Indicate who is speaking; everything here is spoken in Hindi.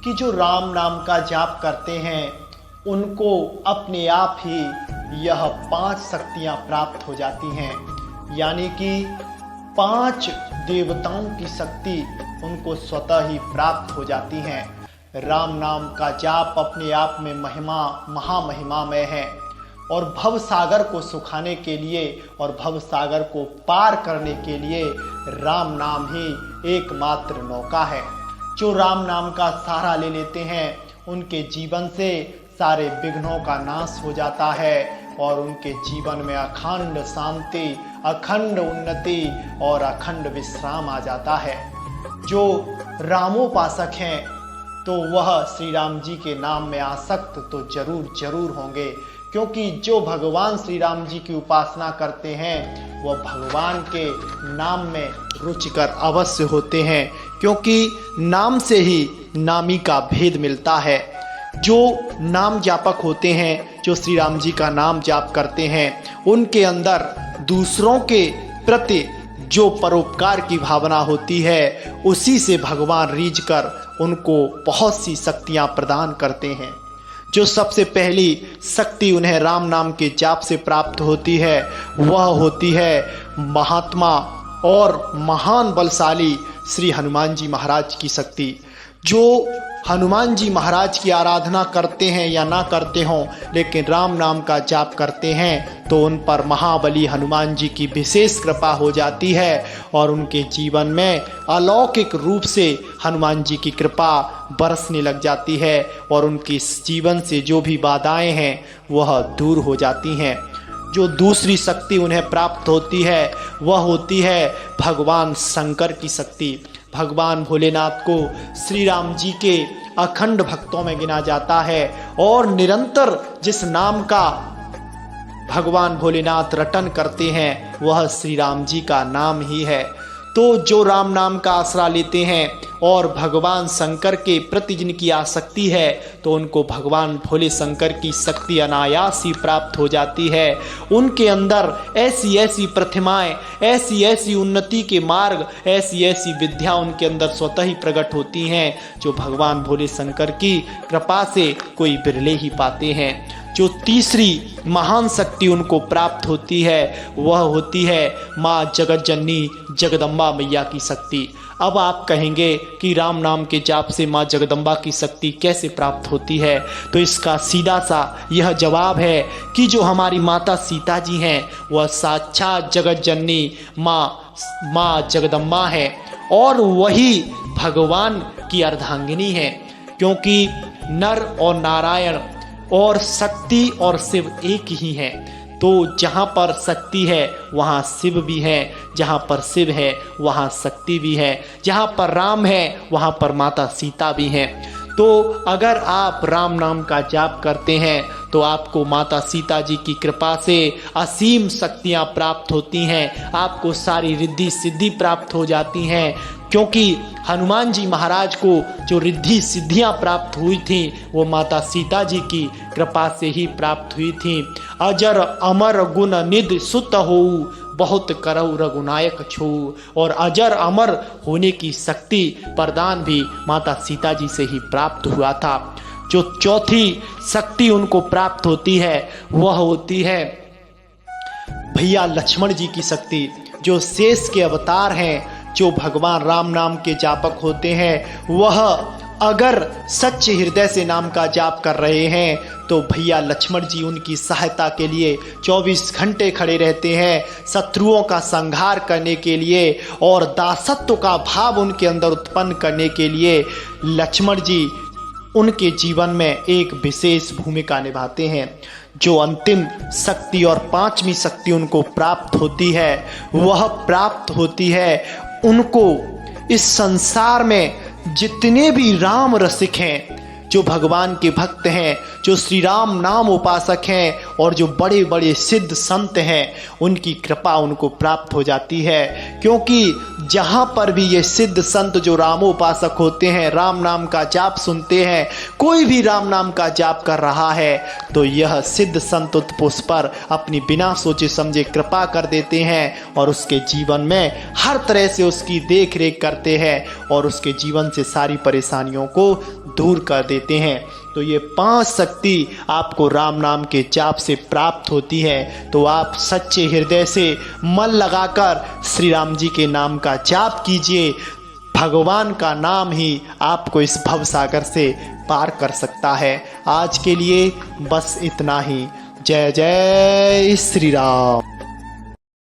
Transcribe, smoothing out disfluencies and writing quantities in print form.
Speaker 1: कि जो राम नाम का जाप करते हैं उनको अपने आप ही यह 5 शक्तियां प्राप्त हो जाती हैं, यानी कि 5 देवताओं की शक्ति उनको स्वतः ही प्राप्त हो जाती हैं। राम नाम का जाप अपने आप में महामहिमामय है और भव सागर को सुखाने के लिए और भव सागर को पार करने के लिए राम नाम ही एकमात्र नौका है। जो राम नाम का सहारा ले लेते हैं उनके जीवन से सारे विघ्नों का नाश हो जाता है और उनके जीवन में अखंड शांति, अखंड उन्नति और अखंड विश्राम आ जाता है। जो रामोपासक हैं तो वह श्री राम जी के नाम में आसक्त तो जरूर होंगे, क्योंकि जो भगवान श्री राम जी की उपासना करते हैं वह भगवान के नाम में रुचिकर अवश्य होते हैं, क्योंकि नाम से ही नामी का भेद मिलता है। जो नाम जापक होते हैं, जो श्री राम जी का नाम जाप करते हैं, उनके अंदर दूसरों के प्रति जो परोपकार की भावना होती है उसी से भगवान रीझ कर उनको बहुत सी शक्तियां प्रदान करते हैं। जो सबसे पहली शक्ति उन्हें राम नाम के जाप से प्राप्त होती है वह होती है महात्मा और महान बलशाली श्री हनुमान जी महाराज की शक्ति। जो हनुमान जी महाराज की आराधना करते हैं या ना करते हों, लेकिन राम नाम का जाप करते हैं तो उन पर महाबली हनुमान जी की विशेष कृपा हो जाती है और उनके जीवन में अलौकिक रूप से हनुमान जी की कृपा बरसने लग जाती है और उनके जीवन से जो भी बाधाएं हैं वह दूर हो जाती हैं। जो दूसरी शक्ति उन्हें प्राप्त होती है वह होती है भगवान शंकर की शक्ति। भगवान भोलेनाथ को श्री राम जी के अखंड भक्तों में गिना जाता है और निरंतर जिस नाम का भगवान भोलेनाथ रटन करते हैं वह श्री राम जी का नाम ही है। तो जो राम नाम का आसरा लेते हैं और भगवान शंकर के प्रति जिनकी आसक्ति है तो उनको भगवान भोले शंकर की शक्ति अनायास ही प्राप्त हो जाती है। उनके अंदर ऐसी ऐसी प्रतिमाएं, ऐसी ऐसी उन्नति के मार्ग, ऐसी ऐसी विद्या उनके अंदर स्वतः ही प्रकट होती हैं जो भगवान भोले शंकर की कृपा से कोई बिरले ही पाते हैं। जो तीसरी महान शक्ति उनको प्राप्त होती है वह होती है माँ जगत जननी जगदम्बा मैया की शक्ति। अब आप कहेंगे कि राम नाम के जाप से माँ जगदम्बा की शक्ति कैसे प्राप्त होती है, तो इसका सीधा सा यह जवाब है कि जो हमारी माता सीता जी हैं वह साक्षात जगत जननी माँ जगदम्बा है और वही भगवान की अर्धांगिनी है, क्योंकि नर और नारायण और शक्ति और शिव एक ही है। तो जहाँ पर शक्ति है वहाँ शिव भी है, जहाँ पर शिव है वहाँ शक्ति भी है, जहाँ पर राम है वहाँ पर माता सीता भी हैं। तो अगर आप राम नाम का जाप करते हैं तो आपको माता सीता जी की कृपा से असीम शक्तियाँ प्राप्त होती हैं, आपको सारी रिद्धि सिद्धि प्राप्त हो जाती हैं, क्योंकि हनुमान जी महाराज को जो रिद्धि सिद्धियां प्राप्त हुई थी वो माता सीता जी की कृपा से ही प्राप्त हुई थी। अजर अमर गुण निधि सुत होऊ बहुत करऊ रघुनायक छू, और अजर अमर होने की शक्ति प्रदान भी माता सीता जी से ही प्राप्त हुआ था। जो चौथी शक्ति उनको प्राप्त होती है वह होती है भैया लक्ष्मण जी की शक्ति, जो शेष के अवतार हैं। जो भगवान राम नाम के जापक होते हैं वह अगर सच्चे हृदय से नाम का जाप कर रहे हैं तो भैया लक्ष्मण जी उनकी सहायता के लिए 24 घंटे खड़े रहते हैं, शत्रुओं का संहार करने के लिए और दासत्व का भाव उनके अंदर उत्पन्न करने के लिए लक्ष्मण जी उनके जीवन में एक विशेष भूमिका निभाते हैं। जो अंतिम शक्ति और 5वीं शक्ति उनको प्राप्त होती है वह प्राप्त होती है उनको इस संसार में जितने भी राम रसिक हैं, जो भगवान के भक्त हैं, जो श्री राम नाम उपासक हैं, और जो बड़े बड़े सिद्ध संत हैं उनकी कृपा उनको प्राप्त हो जाती है। क्योंकि जहाँ पर भी ये सिद्ध संत जो रामोपासक होते हैं, राम नाम का जाप सुनते हैं, कोई भी राम नाम का जाप कर रहा है तो यह सिद्ध संत उस पर अपनी बिना सोचे समझे कृपा कर देते हैं और उसके जीवन में हर तरह से उसकी देख रेख करते हैं और उसके जीवन से सारी परेशानियों को दूर कर देते हैं। तो ये 5 शक्ति आपको राम नाम के जाप से प्राप्त होती है। तो आप सच्चे हृदय से मन लगाकर श्री राम जी के नाम का जाप कीजिए। भगवान का नाम ही आपको इस भव सागर से पार कर सकता है। आज के लिए बस इतना ही। जय जय श्री राम।